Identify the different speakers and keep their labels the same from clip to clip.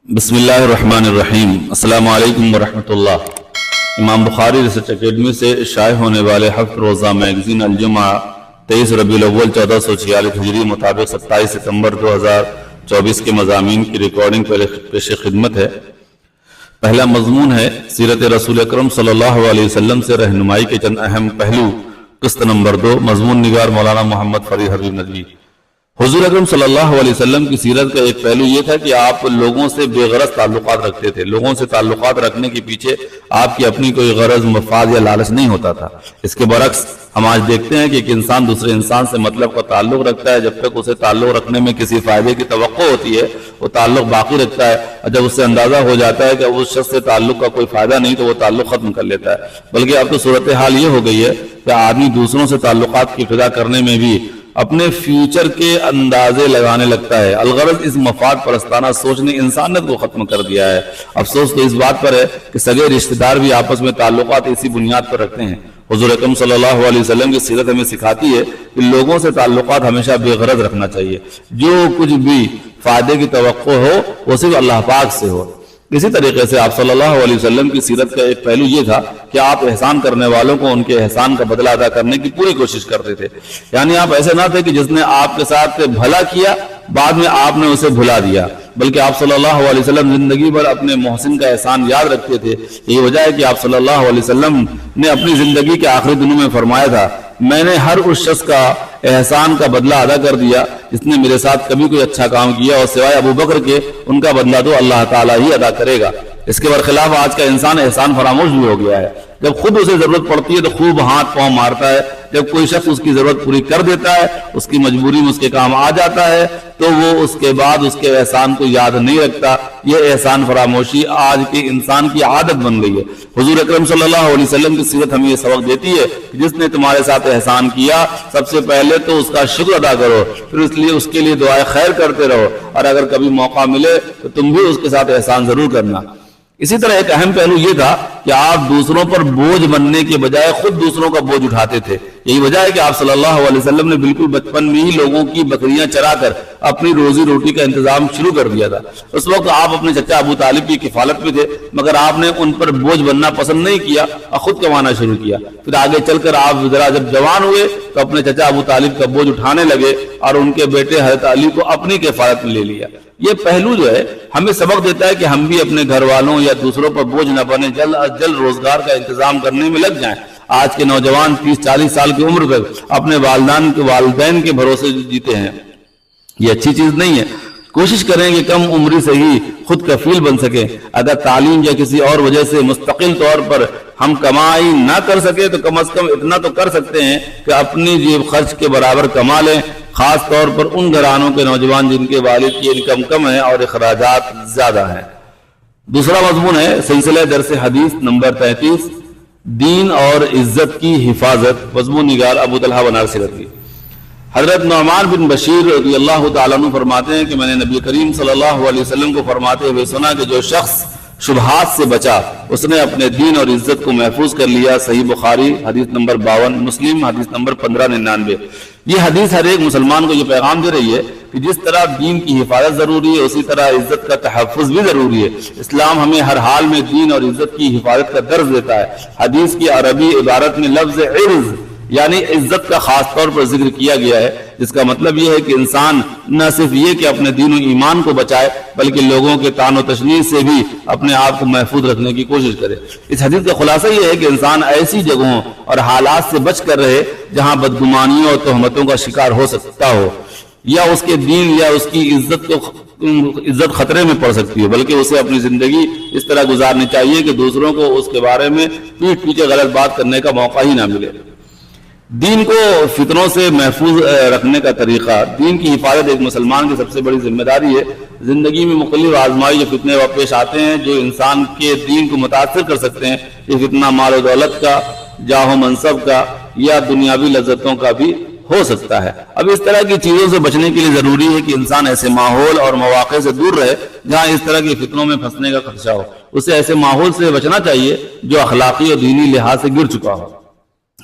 Speaker 1: بسم اللہ الرحمن الرحیم۔ السلام علیکم ورحمۃ اللہ۔ امام بخاری ریسرچ اکیڈمی سے شائع ہونے والے ہفت روزہ میگزین الجمعہ 23 ربیع الاول 1446 ہجری مطابق 27 ستمبر 2024 کے مضامین کی ریکارڈنگ پیش خدمت ہے۔ پہلا مضمون ہے سیرت رسول اکرم صلی اللہ علیہ وسلم سے رہنمائی کے چند اہم پہلو، قسط نمبر 2، مضمون نگار مولانا محمد فرید حبیب ندوی۔ حضور اکرم صلی اللہ علیہ وسلم کی سیرت کا ایک پہلو یہ تھا کہ آپ لوگوں سے بے غرض تعلقات رکھتے تھے۔ لوگوں سے تعلقات رکھنے کے پیچھے آپ کی اپنی کوئی غرض، مفاد یا لالچ نہیں ہوتا تھا۔ اس کے برعکس ہم آج دیکھتے ہیں کہ ایک انسان دوسرے انسان سے مطلب کا تعلق رکھتا ہے جب تک اسے تعلق رکھنے میں کسی فائدے کی توقع ہوتی ہے، وہ تعلق باقی رکھتا ہے، اور جب اس سے اندازہ ہو جاتا ہے کہ اس شخص سے تعلق کا کوئی فائدہ نہیں تو وہ تعلق ختم کر لیتا ہے۔ بلکہ اب تو صورتحال یہ ہو گئی ہے کہ آدمی دوسروں سے تعلقات کی ابتدا کرنے میں بھی اپنے فیوچر کے اندازے لگانے لگتا ہے۔ الغرض اس مفاد پرستانہ سوچ نے انسانیت کو ختم کر دیا ہے۔ افسوس تو اس بات پر ہے کہ سگے رشتہ دار بھی آپس میں تعلقات اسی بنیاد پر رکھتے ہیں۔ حضور اکرم صلی اللہ علیہ وسلم کی سیرت ہمیں سکھاتی ہے کہ لوگوں سے تعلقات ہمیشہ بے غرض رکھنا چاہیے۔ جو کچھ بھی فائدے کی توقع ہو وہ صرف اللہ پاک سے ہو۔ اسی طریقے سے آپ صلی اللہ علیہ وسلم کی سیرت کا ایک پہلو یہ تھا کہ آپ احسان کرنے والوں کو ان کے احسان کا بدلہ ادا کرنے کی پوری کوشش کرتے تھے۔ یعنی آپ ایسے نہ تھے کہ جس نے آپ کے ساتھ بھلا کیا بعد میں آپ نے اسے بھلا دیا، بلکہ آپ صلی اللہ علیہ وسلم زندگی بھر اپنے محسن کا احسان یاد رکھتے تھے۔ یہی وجہ ہے کہ آپ صلی اللہ علیہ وسلم نے اپنی زندگی کے آخری دنوں میں فرمایا تھا، میں نے ہر اس شخص کا احسان کا بدلہ ادا کر دیا جس نے میرے ساتھ کبھی کوئی اچھا کام کیا، اور سوائے ابو بکر کے ان کا بدلہ تو اللہ تعالیٰ ہی ادا کرے گا۔ اس کے برخلاف آج کا انسان احسان فراموش بھی ہو گیا ہے۔ جب خود اسے ضرورت پڑتی ہے تو خوب ہاتھ پاؤں مارتا ہے، جب کوئی شخص اس کی ضرورت پوری کر دیتا ہے، اس کی مجبوری میں اس کے کام آ جاتا ہے، تو وہ اس کے بعد اس کے احسان کو یاد نہیں رکھتا۔ یہ احسان فراموشی آج کے انسان کی عادت بن گئی ہے۔ حضور اکرم صلی اللہ علیہ وسلم کی سیرت ہمیں یہ سبق دیتی ہے کہ جس نے تمہارے ساتھ احسان کیا سب سے پہلے تو اس کا شکر ادا کرو، پھر اس کے لیے دعائے خیر کرتے رہو، اور اگر کبھی موقع ملے تو تم بھی اس کے ساتھ احسان ضرور کرنا۔ اسی طرح ایک اہم پہلو یہ تھا کہ آپ دوسروں پر بوجھ بننے کے بجائے خود دوسروں کا بوجھ اٹھاتے تھے۔ یہی وجہ ہے کہ آپ صلی اللہ علیہ وسلم نے بالکل بچپن میں ہی لوگوں کی بکریاں چرا کر اپنی روزی روٹی کا انتظام شروع کر دیا تھا۔ اس وقت آپ اپنے چچا ابو طالب کی کفالت میں تھے، مگر آپ نے ان پر بوجھ بننا پسند نہیں کیا اور خود کمانا شروع کیا۔ پھر آگے چل کر آپ ذرا جب جوان ہوئے تو اپنے چچا ابو طالب کا بوجھ اٹھانے لگے اور ان کے بیٹے حضرت علی کو اپنی کفالت میں لے لیا۔ یہ پہلو جو ہے ہمیں سبق دیتا ہے کہ ہم بھی اپنے گھر والوں یا دوسروں پر بوجھ نہ بنے، جلد از جلد روزگار کا انتظام کرنے میں لگ جائیں۔ آج کے نوجوان 30-40 سال کی عمر تک اپنے والدین کے بھروسے جیتے ہیں، یہ اچھی چیز نہیں ہے۔ کوشش کریں کہ کم عمری سے ہی خود کفیل بن سکیں۔ اگر تعلیم یا کسی اور وجہ سے مستقل طور پر ہم کمائی نہ کر سکے تو کم از کم اتنا تو کر سکتے ہیں کہ اپنی جیب خرچ کے برابر کما لیں، خاص طور پر ان گھرانوں کے نوجوان جن کے والد کی انکم کم ہے اور اخراجات زیادہ ہیں۔ دوسرا مضمون ہے سلسلہ درس حدیث نمبر 33، دین اور عزت کی حفاظت، مضمون نگار ابو طلحہ بنارسی رضوی۔ حضرت نعمان بن بشیر رضی اللہ تعالیٰ عنہ فرماتے ہیں کہ میں نے نبی کریم صلی اللہ علیہ وسلم کو فرماتے ہوئے سنا کہ جو شخص شبہات سے بچا اس نے اپنے دین اور عزت کو محفوظ کر لیا۔ صحیح بخاری حدیث نمبر 52، مسلم حدیث نمبر 1599۔ یہ حدیث ہر ایک مسلمان کو یہ پیغام دے رہی ہے کہ جس طرح دین کی حفاظت ضروری ہے اسی طرح عزت کا تحفظ بھی ضروری ہے۔ اسلام ہمیں ہر حال میں دین اور عزت کی حفاظت کا درس دیتا ہے۔ حدیث کی عربی عبارت میں لفظ عرض یعنی عزت کا خاص طور پر ذکر کیا گیا ہے، جس کا مطلب یہ ہے کہ انسان نہ صرف یہ کہ اپنے دین و ایمان کو بچائے بلکہ لوگوں کے طعن و تشنیع سے بھی اپنے آپ کو محفوظ رکھنے کی کوشش کرے۔ اس حدیث کا خلاصہ یہ ہے کہ انسان ایسی جگہوں اور حالات سے بچ کر رہے جہاں بدگمانیوں اور تہمتوں کا شکار ہو سکتا ہو، یا اس کے دین یا اس کی عزت خطرے میں پڑ سکتی ہے، بلکہ اسے اپنی زندگی اس طرح گزارنی چاہیے کہ دوسروں کو اس کے بارے میں پیٹھ پیچھے غلط بات کرنے کا موقع ہی نہ ملے۔ دین کو فتنوں سے محفوظ رکھنے کا طریقہ، دین کی حفاظت ایک مسلمان کی سب سے بڑی ذمہ داری ہے۔ زندگی میں مختلف آزمائی یا فتنے پیش آتے ہیں جو انسان کے دین کو متاثر کر سکتے ہیں۔ یہ فتنہ مال و دولت کا، جاہ و منصب کا یا دنیاوی لذتوں کا بھی ہو سکتا ہے۔ اب اس طرح کی چیزوں سے بچنے کے لیے ضروری ہے کہ انسان ایسے ماحول اور مواقع سے دور رہے جہاں اس طرح کی فتنوں میں پھنسنے کا خدشہ ہو۔ اسے ایسے ماحول سے بچنا چاہیے جو اخلاقی اور دینی لحاظ سے گر چکا ہو۔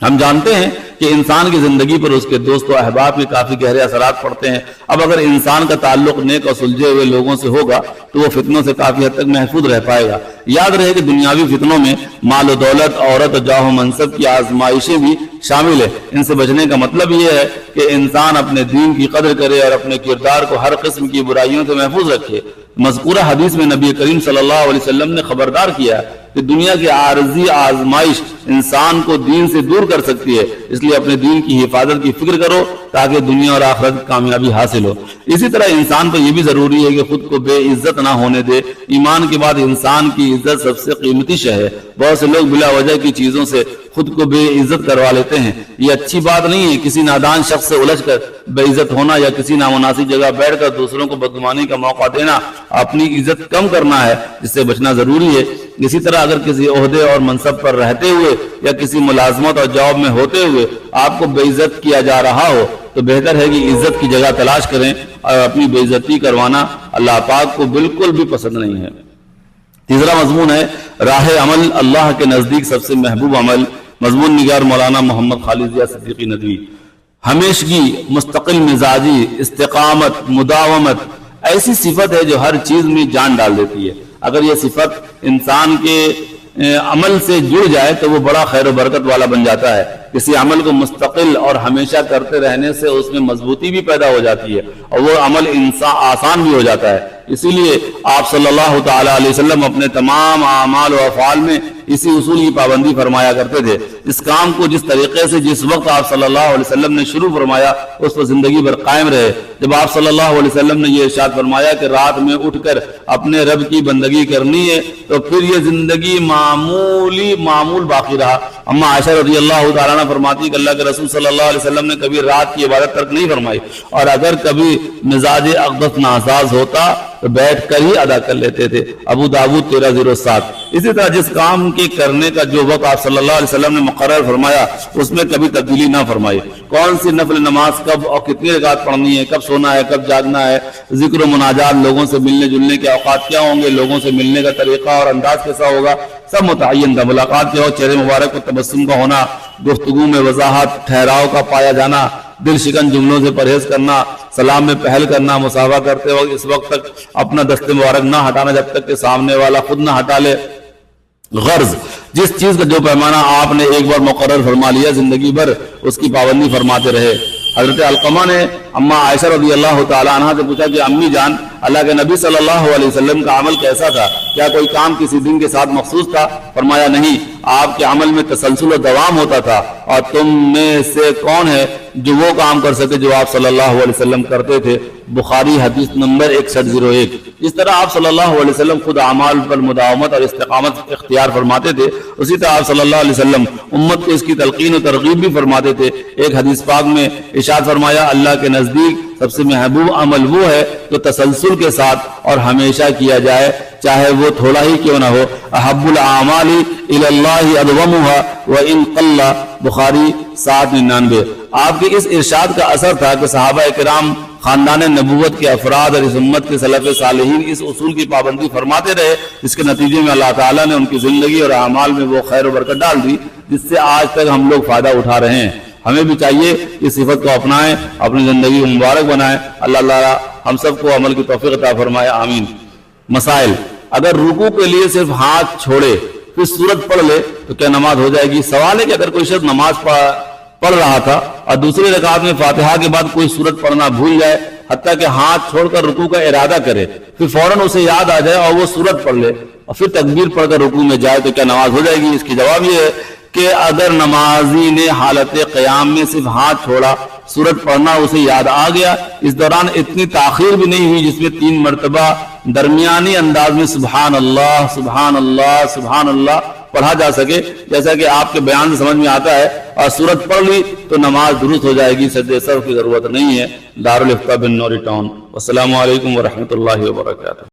Speaker 1: ہم جانتے ہیں کہ انسان کی زندگی پر اس کے دوست و احباب کے کافی گہرے اثرات پڑتے ہیں۔ اب اگر انسان کا تعلق نیک اور سلجھے ہوئے لوگوں سے ہوگا تو وہ فتنوں سے کافی حد تک محفوظ رہ پائے گا۔ یاد رہے کہ دنیاوی فتنوں میں مال و دولت، عورت اور جاہ و منصب کی آزمائشیں بھی شامل ہیں۔ ان سے بچنے کا مطلب یہ ہے کہ انسان اپنے دین کی قدر کرے اور اپنے کردار کو ہر قسم کی برائیوں سے محفوظ رکھے۔ مذکورہ حدیث میں نبی کریم صلی اللہ علیہ وسلم نے خبردار کیا کہ دنیا کی عارضی آزمائش انسان کو دین سے دور کر سکتی ہے، اس لیے اپنے دین کی حفاظت کی فکر کرو تاکہ دنیا اور آخرت کی کامیابی حاصل ہو۔ اسی طرح انسان پر یہ بھی ضروری ہے کہ خود کو بے عزت نہ ہونے دے۔ ایمان کے بعد انسان کی عزت سب سے قیمتی شے ہے۔ بہت سے لوگ بلا وجہ کی چیزوں سے خود کو بے عزت کروا لیتے ہیں، یہ اچھی بات نہیں ہے۔ کسی نادان شخص سے الجھ کر بے عزت ہونا یا کسی نامناسب جگہ بیٹھ کر دوسروں کو بدگمانی کا موقع دینا اپنی عزت کم کرنا ہے، جس سے بچنا ضروری ہے۔ اسی طرح اگر کسی عہدے اور منصب پر رہتے ہوئے یا کسی ملازمت اور جاب میں ہوتے ہوئے آپ کو بے عزت کیا جا رہا ہو تو بہتر ہے کہ عزت کی جگہ تلاش کریں، اور اپنی بے عزتی کروانا اللہ پاک کو بالکل بھی پسند نہیں ہے۔ تیسرا مضمون ہے راہ عمل اللہ کے نزدیک سب سے محبوب عمل۔ مضمون نگار مولانا محمد خالد ضیاء صدیقی ندوی۔ ہمیشگی، مستقل مزاجی، استقامت، مداومت ایسی صفت ہے جو ہر چیز میں جان ڈال دیتی ہے۔ اگر یہ صفت انسان کے عمل سے جڑ جائے تو وہ بڑا خیر و برکت والا بن جاتا ہے۔ کسی عمل کو مستقل اور ہمیشہ کرتے رہنے سے اس میں مضبوطی بھی پیدا ہو جاتی ہے اور وہ عمل آسان بھی ہو جاتا ہے۔ اسی لیے آپ صلی اللہ تعالی علیہ وسلم اپنے تمام اعمال و افعال میں اسی اصول کی پابندی فرمایا کرتے تھے۔ اس کام کو جس طریقے سے جس وقت آپ صلی اللہ علیہ وسلم نے شروع فرمایا اس پر زندگی بھر قائم رہے۔ جب آپ صلی اللہ علیہ وسلم نے یہ ارشاد فرمایا کہ رات میں اٹھ کر اپنے رب کی بندگی کرنی ہے تو پھر یہ زندگی معمول باقی رہا۔ اما عائشہ رضی اللہ تعالیٰ عنہ فرماتی کہ اللہ کے رسول صلی اللہ علیہ وسلم نے کبھی رات کی عبادت ترک نہیں فرمائی، اور اگر کبھی مزاج اقدس ناساز ہوتا تو بیٹھ کر ہی ادا کر لیتے تھے۔ ابو داؤد 1307۔ اسی طرح جس کام کے کرنے کا جو وقت آپ صلی اللہ علیہ وسلم نے مقرر فرمایا اس میں کبھی تبدیلی نہ فرمائی۔ کون سی نفل نماز کب اور کتنی رکعت پڑھنی ہے، کب سونا ہے، کب جاگنا ہے، ذکر و مناجات، لوگوں سے ملنے جلنے کے اوقات کیا ہوں گے، لوگوں سے ملنے کا طریقہ اور انداز کیسا ہوگا، سب متعین تھا۔ ملاقات کے وقت چہرے مبارک کو تبسم کا ہونا، گفتگو میں وضاحت، ٹھہراؤ کا پایا جانا، دل شکن جملوں سے پرہیز کرنا، سلام میں پہل کرنا، مصافحہ کرتے وقت اس وقت تک اپنا دست مبارک نہ ہٹانا جب تک کہ سامنے والا خود نہ ہٹا لے۔ غرض جس چیز کا جو پیمانہ آپ نے ایک بار مقرر فرما لیا زندگی بھر اس کی پابندی فرماتے رہے۔ حضرت علقمہ نے اما عائشہ رضی اللہ تعالی عنہ سے پوچھا کہ امی جان، اللہ کے نبی صلی اللہ علیہ وسلم کا عمل کیسا تھا؟ کیا کوئی کام کسی دن کے ساتھ مخصوص تھا؟ فرمایا نہیں، آپ کے عمل میں تسلسل و دوام ہوتا تھا، اور تم میں سے کون ہے جو وہ کام کر سکے جو آپ صلی اللہ علیہ وسلم کرتے تھے؟ بخاری حدیث نمبر 6101۔ جس طرح آپ صلی اللہ علیہ وسلم خود اعمال پر مداومت اور استقامت اختیار فرماتے تھے، اسی طرح آپ صلی اللہ علیہ وسلم امت کو اس کی تلقین و ترغیب بھی فرماتے تھے۔ ایک حدیث پاک میں ارشاد فرمایا اللہ کے نزدیک سب سے محبوب عمل وہ ہے جو تسلسل کے ساتھ اور ہمیشہ کیا جائے، چاہے وہ تھوڑا ہی کیوں نہ ہو۔ احب الاعمال الی اللہ ادومها وان قل، بخاری 799۔ آپ کے اس ارشاد کا اثر تھا کہ صحابہ کرام، خاندان نبوت کے افراد اور اس امت کے سلف صالحین اس اصول کی پابندی فرماتے رہے، جس کے نتیجے میں اللہ تعالیٰ نے ان کی زندگی اور اعمال میں وہ خیر و برکت ڈال دی جس سے آج تک ہم لوگ فائدہ اٹھا رہے ہیں۔ ہمیں بھی چاہیے اس صفت کو اپنائیں، اپنی زندگی کو مبارک بنائیں۔ اللہ تعالیٰ ہم سب کو عمل کی توفیق عطا فرمائے، آمین۔ مسائل: اگر رکوع کے لیے صرف ہاتھ چھوڑے پھر سورت پڑھ لے تو کیا نماز ہو جائے گی؟ سوال ہے کہ اگر کوئی شخص نماز پڑھ رہا تھا اور دوسری رکعت میں فاتحہ کے بعد کوئی سورت پڑھنا بھول جائے، حتیٰ کہ ہاتھ چھوڑ کر رکوع کا ارادہ کرے، پھر فوراً اسے یاد آ جائے اور وہ سورت پڑھ لے اور پھر تکبیر پڑھ کر رکوع میں جائے تو کیا نماز ہو جائے گی؟ اس کی جواب یہ ہے کہ اگر نمازی نے حالت قیام میں صرف ہاتھ چھوڑا، سورت پڑھنا اسے یاد آ گیا، اس دوران اتنی تاخیر بھی نہیں ہوئی جس میں 3 مرتبہ درمیانی انداز میں سبحان اللہ سبحان اللہ سبحان اللہ پڑھا جا سکے، جیسا کہ آپ کے بیان سے سمجھ میں آتا ہے، اور سورت پڑھ لی تو نماز درست ہو جائے گی، سجدہ سہو کی ضرورت نہیں ہے۔ دارالفتہ بن نوری ٹاؤن۔ والسلام علیکم ورحمۃ اللہ وبرکاتہ۔